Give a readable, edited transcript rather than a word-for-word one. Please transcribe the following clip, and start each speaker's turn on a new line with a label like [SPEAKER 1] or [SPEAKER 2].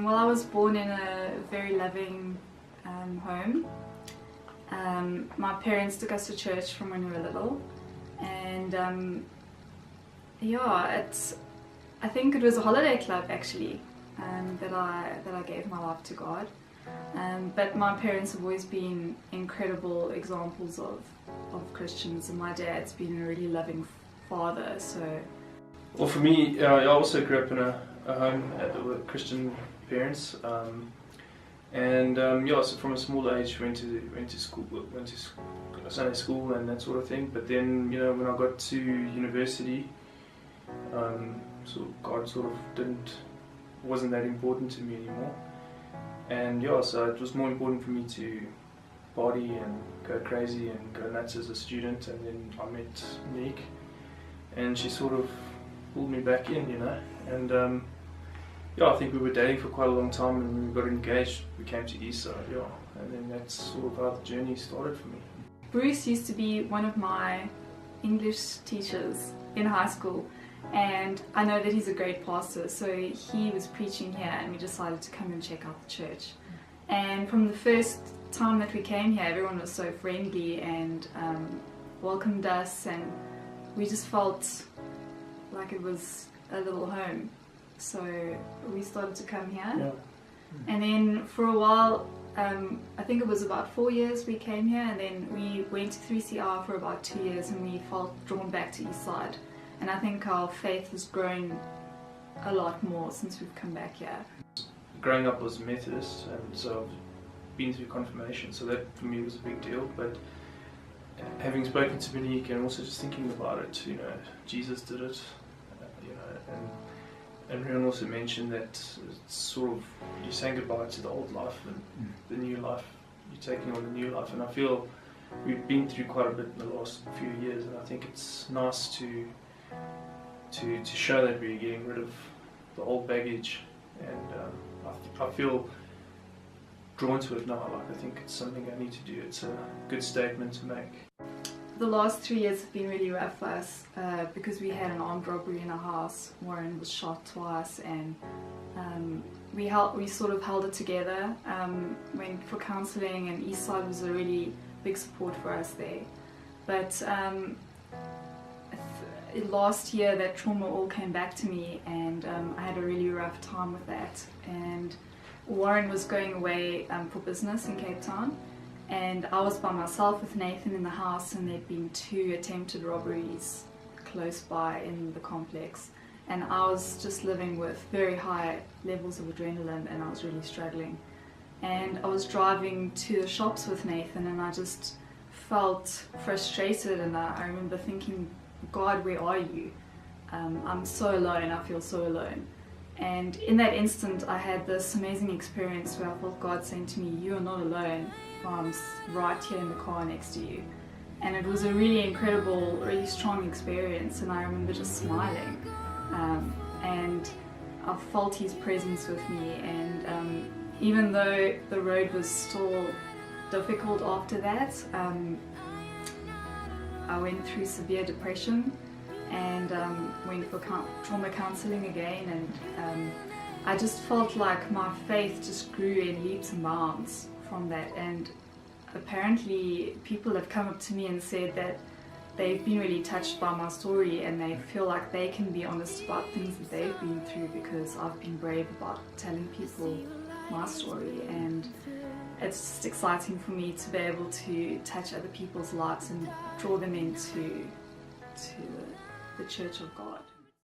[SPEAKER 1] Well, I was born in a very loving home. My parents took us to church from when we were little, and yeah, I think it was a holiday club actually that I gave my life to God. But my parents have always been incredible examples of Christians, and my dad's been a really loving father. So,
[SPEAKER 2] well, for me, I also grew up in a home with Christian parents, and yeah, so from a small age went to school, Sunday school and that sort of thing. But then, when I got to university, so God sort of wasn't that important to me anymore. And yeah, so it was more important for me to party and go crazy and go nuts as a student. And then I met Monique, and she sort of pulled me back in, And yeah, I think we were dating for quite a long time, and when we got engaged, we came to Wiese, yeah. And then that's sort of how the journey started for me.
[SPEAKER 1] Bruce used to be one of my English teachers in high school, and I know that he's a great pastor, so he was preaching here and we decided to come and check out the church. And from the first time that we came here, everyone was so friendly and welcomed us, and we just felt like it was a little home. So we started to come here.
[SPEAKER 2] Yeah.
[SPEAKER 1] And then for a while, I think it was about 4 years we came here, and then we went to 3CR for about 2 years, and we felt drawn back to Eastside. And I think our faith has grown a lot more since we've come back here.
[SPEAKER 2] Growing up was Methodist, and so I've been through confirmation, so that for me was a big deal. But having spoken to Monique and also just thinking about it, Jesus did it, and Rian also mentioned that it's sort of, you're saying goodbye to the old life and the new life, you're taking on the new life. And I feel we've been through quite a bit in the last few years, and I think it's nice to show that we're getting rid of the old baggage, and I feel drawn to it now. Like, I think it's something I need to do. It's a good statement to make.
[SPEAKER 1] The last 3 years have been really rough for us because we had an armed robbery in our house. Warren was shot twice, and we sort of held it together, went for counselling, and Eastside was a really big support for us there. But last year that trauma all came back to me, and I had a really rough time with that. And Warren was going away for business in Cape Town, and I was by myself with Nathan in the house, and there'd been 2 attempted robberies close by in the complex, and I was just living with very high levels of adrenaline, and I was really struggling. And I was driving to the shops with Nathan, and I just felt frustrated, and I remember thinking, God, where are you? I'm so alone, I feel so alone. And in that instant I had this amazing experience where I felt God saying to me, you are not alone, I'm right here in the car next to you. And it was a really incredible, really strong experience, and I remember just smiling. And I felt His presence with me, and even though the road was still difficult after that, I went through severe depression and went for trauma counselling again, and I just felt like my faith just grew in leaps and bounds from that. And apparently people have come up to me and said that they've been really touched by my story, and they feel like they can be honest about things that they've been through because I've been brave about telling people my story. And it's just exciting for me to be able to touch other people's lives and draw them into the Church of God.